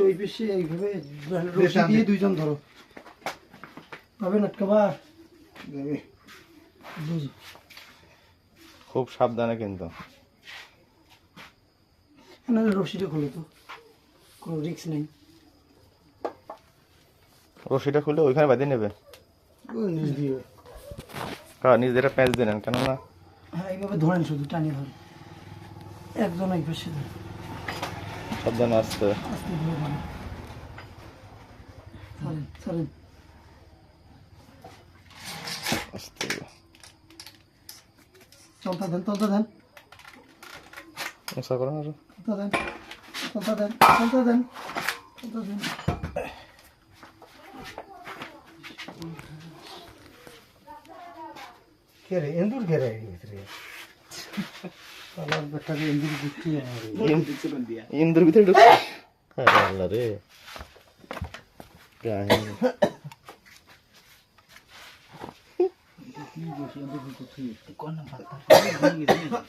ওই পিসে এইভাবে রশি দিয়ে দুইজন ধরো হবে না কবার খুব সাবধানে কিন্তু রশিটা খুলে তো কোনো রিস্ক নেই রশিটা খুলে ওইখানে বাঁধিয়ে নেবে নিজ দিয়ে হ্যাঁ নিজ এটা প্যাঁচ দিলেন কেননা হ্যাঁ এইভাবে ধরেন শুধু টানিয়ে ধরেন একজন এই পাশে সাবধানে আসতে আস্তে ধরে ধরেন চলেন আসতে চলতা দেন মশা করেন আর চলতা দেন কে রে এন্দুর কে রে ভিতরে আলার বেটাকে এন্দুর বুঝতে ইন্দুর ভিতরে ঢুকছে আরে আল্লাহ রে কাহিনী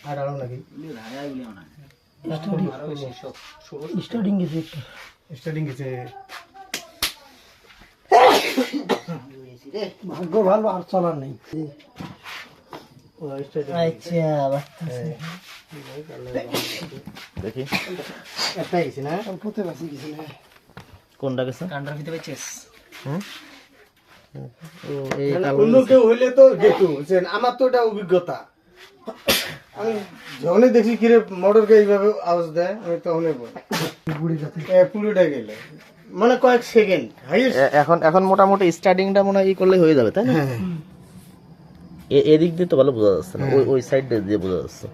আর আলো নাকি স্টার্টিং গেছে ভাগ্য ভালো আর চলার নেই দেখি একটা গেছে না অল্পতে বাঁচি গেছে না কোনটা গেছে কান্ডার ভিতরে চেস অন্য কেউ হইলে তো যেত আমার তো এটা অভিজ্ঞতা আমি যখনই দেখি কিরে মোটরকে এইভাবে আওয়াজ দেয় আমি তখনই পুরোটা গেলে মানে কয়েক সেকেন্ড এখন মোটামুটি স্টার্টিংটা মনে হয় করলে হয়ে যাবে তাই না এদিক দিয়ে তো ভালো বোঝা যাচ্ছে না ওই সাইড দিয়ে বোঝা যাচ্ছে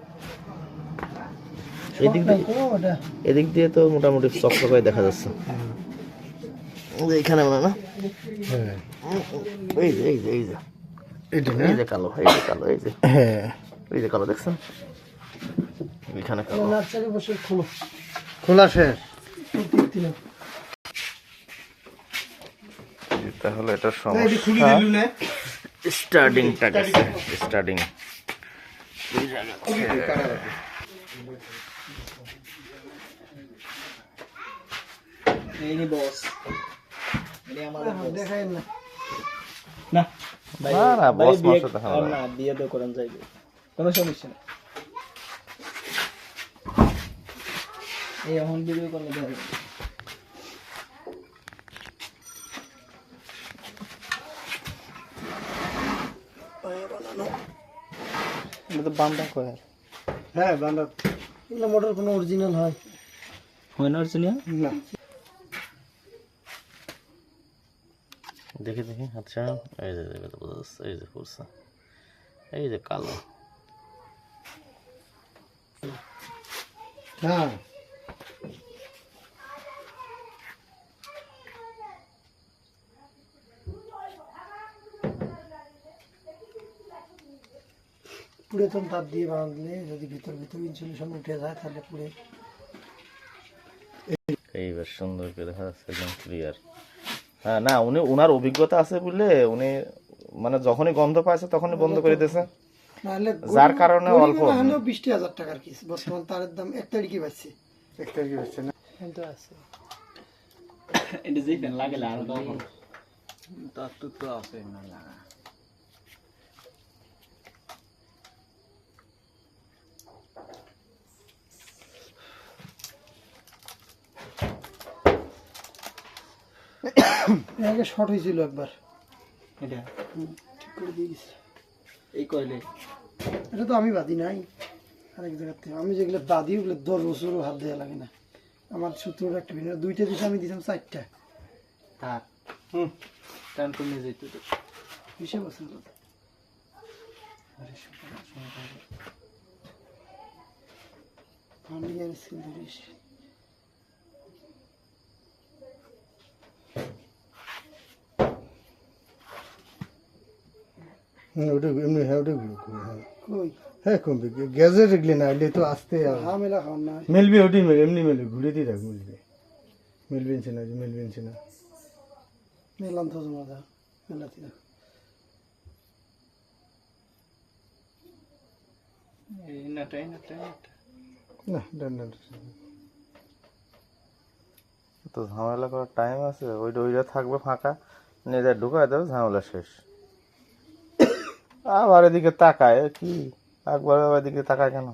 এদিক দিয়ে তো মোটামুটি চক্র করে দেখা যাচ্ছে এইখানে মনে না এই যে কালো এই যে কালো দেখছেন এইখানে কালো খোলা শেষ তাহলে এটা সমস্যা স্টার্টিংটা গেছে স্টার্টিং দেখায় না না বস মাসে দেখা না বিয়ে তো করেন যাইবে কোনো সমস্যা নেই এই এখন ভিডিও করলে দেখা যাবে এটা তো বান্দা কয় হ্যাঁ বান্দা এগুলো মোটর কোনো অরিজিনাল হয় না অরিজিনাল না দেখি আচ্ছা এই যে এই যে করছে এই যে কালো হ্যাঁ পুরাতন তার দিয়ে বাঁধলে যদি ভিতর ইনসুলেশন উঠে যায় তাহলে পুরে এইবার সুন্দর করে দেখা যাচ্ছে একদম ক্লিয়ার হ্যাঁ না উনার অভিজ্ঞতা আছে বলে উনি মানে যখনই গন্ধ পাইছে তখনই বন্ধ করে দিয়েছে যার কারণে অল্প 20,000 টাকার কেস বর্তমান তারের দাম 1 তারিখে পাচ্ছে না কিন্তু আছে এটা যেই ফ্যান লাগে আরো তখন তার তো আছে না লাগা আগে শর্ট হয়েছিল একবার এটা ঠিক করে দিয়েছি এই কইলে এটা তো আমি বাদি নাই আরেক জায়গা থেকে আমি যেগুলো বাদি ওগুলো 10 বছরও হাত দেওয়া লাগে না আমার সূত্রটা একটা ভিন্ন দুইটা দিছে আমি দিলাম 4টা তার টান কমে যেত তো 20 বছর আমি আর সিন্ধুরিশ ওটা এমনি হ্যাঁ ওটা কই হ্যাঁ কমবে গ্যাসের রেগলে না এলে তো আসতে ঝামেলা খাওয়ার না মেলবি ওটি এমনি মেলে ঘুরে দিয়ে রাখ মেলবি না মেলাম তো জমা দা মেলাতে এই নাটাই না ডান তো ঝামেলা করার টাইম আছে, ওইটা থাকবে ফাঁকা, নিজে ঢুকায় দেবে, ঝামেলা শেষ। আবার এদিকে তাকায় কি, একবার এদিকে তাকায় কেন?